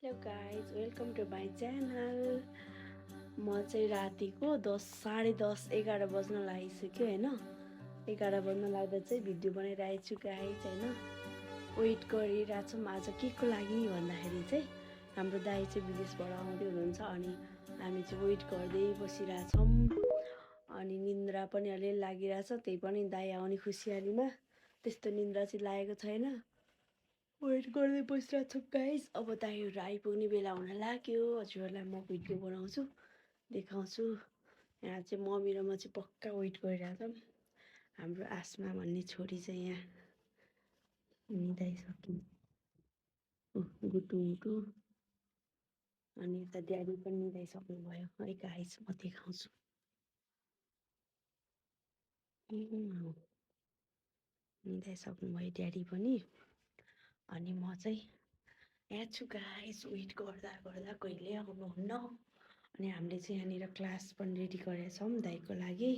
Hello guys welcome to my channel. म चाहिँ रातिको 10 साढे 10 11 बज्न लागिसक्यो होइन। 11 बज्न लाग्दा चाहिँ भिडियो बनाइरहेको छु गाइज होइन। वेट गरिरहेको छौँ आज के को लागि भन्दाखेरि चाहिँ हाम्रो दाइ चाहिँ विदेशबाट आउँदै हुनुहुन्छ अनि हामी चाहिँ वेट गर्दै बसिरहेछौँ। अनि निन्द्रा पनि अलिअलि लागिरहेछ, त्यही पनि दाइ आउने खुसियालीमा त्यस्तो निन्द्रा चाहिँ लागेको छैन। वेट गर्दै बसिरहेको छौँ गाइस। अब दाइहरू आइपुग्ने बेला हुन लाग्यो। हजुरहरूलाई म भिडियो बनाउँछु, देखाउँछु। यहाँ चाहिँ मम्मी र म चाहिँ पक्का वेट गरिरहेको छौँ। हाम्रो आसमा भन्ने छोरी चाहिँ यहाँ निदाइसक्यो, गुटु मुटु। अनि यता ड्याडी पनि निदाइसक्नु भयो है गाइस, म देखाउँछु। निदाइसक्नु भयो ड्याडी पनि। अनि म चाहिँ यहाँ छु गाइस, वेट गर्दा गर्दा कहिले आउनुहुन्न। अनि हामीले चाहिँ यहाँनिर क्लास पनि रेडी गरेका छौँ दाइको लागि।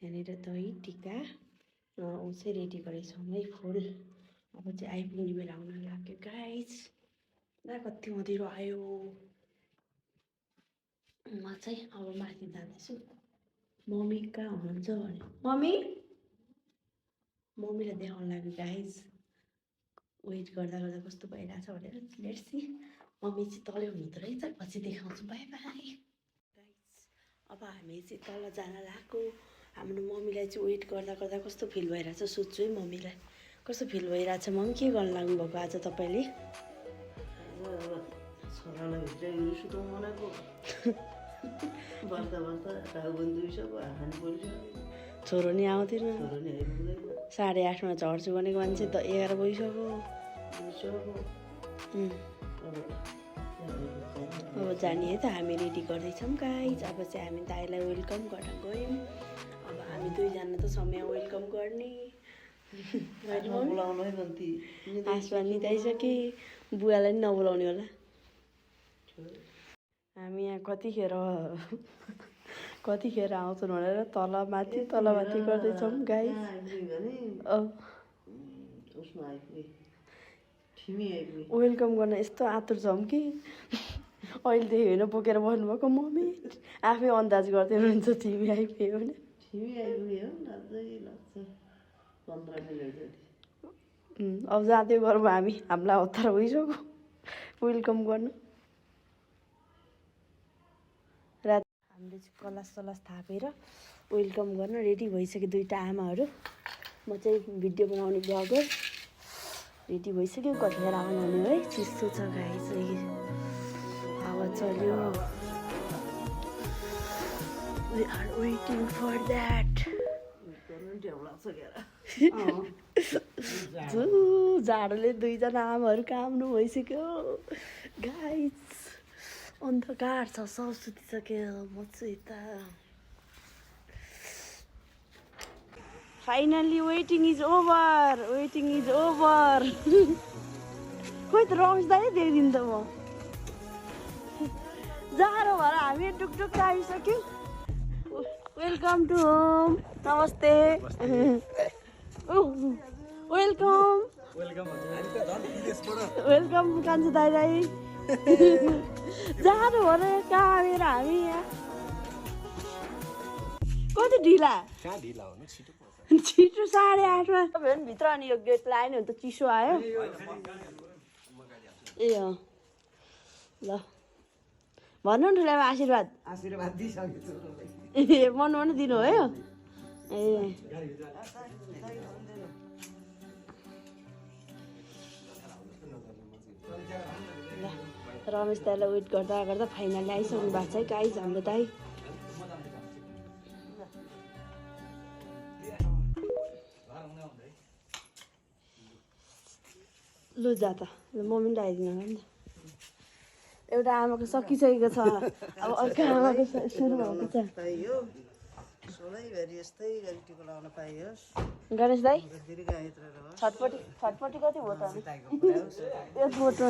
यहाँनिर दही टिका ऊ चाहिँ रेडी गरेका छौँ है फुल। अब चाहिँ आइपुग्ने बेला हुन लाग्यो गाइस। ला कति मधिरो आयो। म चाहिँ अब माथि जाँदैछु। मम्मी कहाँ हुनुहुन्छ भने मम्मीलाई देखाउनु लाग्यो गाइस। वेट गर्दा गर्दा कस्तो भइरहेछ भनेर। Let's see. मम्मी चाहिँ तलै हुनुहुँदो रहेछ, पछि देखाउँछु। By by guys. अब हामी चाहिँ तल जान लाग्यो। हाम्रो मम्मीलाई चाहिँ वेट गर्दा गर्दा कस्तो फिल भइरहेछ सोध्छु है मम्मीलाई। कस्तो फिल भइरहेछ मम्मी? के गर्न लाग्नुभएको आज तपाईँले? छोरालाई भित्र सुताउनु बनाएको बस्दा बस्दा टाउको दुइसक्यो, हात परिसक्यो। छोरो नि आउँदैन। छोरो नि आइपुग्दैन। 8:30मा झर्छु भनेको मान्छे त 11 बजिसक्यो। अब जाने है त। हामी रेडी गर्दैछौँ गाइज। अब चाहिँ हामी दाइलाई वेलकम गर्न गयौँ। अब हामी दुईजना त समय वेलकम गर्ने। बोलाउनु है गन्ती आसमा निदाइसके, बुवालाई नि नबोलाउने होला। हामी यहाँ कतिखेर आउँछौँ भनेर तल माथि गर्दैछौँ गाइज। वेलकम गर्न यस्तो आतुर छौँ कि अहिलेदेखि होइन बोकेर बस्नुभएको मम्मी आफै अन्दाज गर्दै हुनुहुन्छ तिमी आइपुग्यो भने। अब जाँदै गरौँ हामी। हामीलाई हतार भइसक्यो वेलकम गर्नु। राति हामीले चाहिँ कलास सलास थापेर वेलकम गर्न रेडी भइसक्यो दुईवटा आमाहरू। म चाहिँ भिडियो बनाउने ब्लगर रेडी भइसक्यो। कतिखेर आउनु है। चिसो छ गाइस, हावा चल्यो। We are waiting for that. जाडोले दुईजना आमाहरू काम भइसक्यो गाइस। अन्धकार छ, सब सुतिसक्यो। म चाहिँ यता फाइनली वेटिङ इज ओभर। खोइ त रमेश दाइ देखिदिनु त म। जाडो भएर हामी टुकटुक आइसक्यौँ। Welcome to home. नमस्ते। वेलकम कान्छो दाइलाई। जाडो भएर कहाँ आएर हामी यहाँ कति ढिला छिटो 8:30मा पनि भित्र। अनि यो गेट लाएन भने त चिसो आयो। ए अँ ल भन्नु न ठुलामा आशीर्वाद ए मनमा पनि दिनु भयो। ए ल रमेश दाइलाई वेट गर्दा गर्दा फाइनली आइसक्नु भएको छ है गाइस हाम्रो दाइ। लु जा त। ल मम्मी पनि आइदिनु होला नि त। एउटा आमाको सकिसकेको छ, अब अर्को आमाको सुरु भएको छ। गणेश दाइ छटपटी कति भयो त? एक बोटमा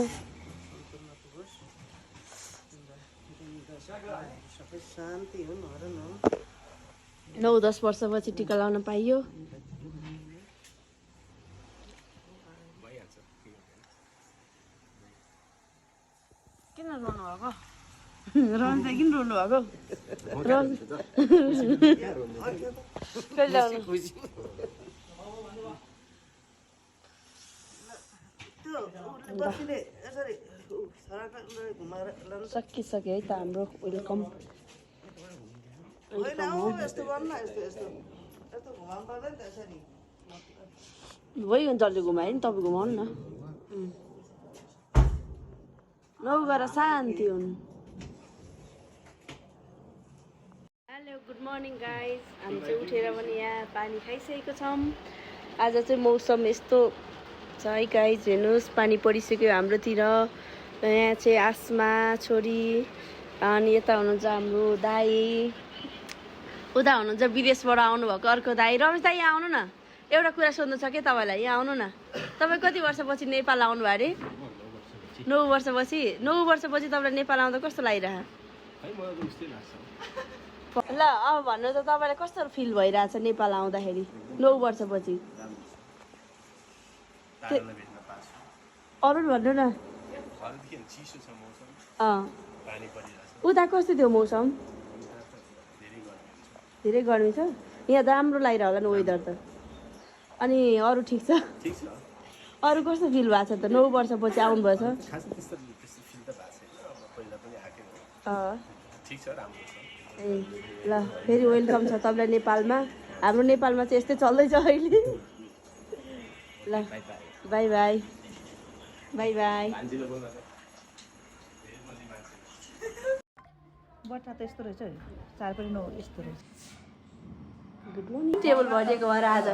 9-10 वर्षपछि टिका लाउन पाइयो। किन रोनु भएको रहन्छ किन रोनु भएको सकिसक्यो है त हाम्रो वेलकम भइगयो जसले घुमायो नि तपाईँ घुमाउनु न नगर शान्ति हुनु हेलो गुड मर्निङ गाइज हामी चाहिँ उठेर पनि यहाँ पानी खाइसकेको छौँ आज चाहिँ मौसम यस्तो छ है गाइज हेर्नुहोस् पानी परिसक्यो हाम्रोतिर यहाँ चाहिँ आसमा छोरी अनि यता हुनुहुन्छ हाम्रो दाई उता हुनुहुन्छ विदेशबाट आउनुभएको अर्को दाई रमेश दाई यहाँ आउनु न एउटा कुरा सोध्नु छ कि तपाईँलाई यहाँ आउनु न तपाईँ कति वर्षपछि नेपाल आउनुभयो अरे 9 वर्षपछि तपाईँलाई नेपाल आउँदा कस्तो लागिरह ल अब भन्नु त तपाईँलाई कस्तो फिल भइरहेछ नेपाल आउँदाखेरि 9 वर्षपछि अरू भन्नु न उता कस्तो थियो मौसम धेरै गर्मी छ यहाँ त राम्रो लागिरह होला नि वेदर त अनि अरू ठिक छ अरू कस्तो फिल भएको छ त 9 वर्षपछि आउनुभएछ ए ल फेरि वेलकम छ तपाईँलाई नेपालमा हाम्रो नेपालमा चाहिँ यस्तै चल्दैछ अहिले ल बाई बाई बाई बाई बट्टा त यस्तो रहेछ चार पनि यस्तो रहेछ गुड मर्निङ टेबल भरिएको भएर आज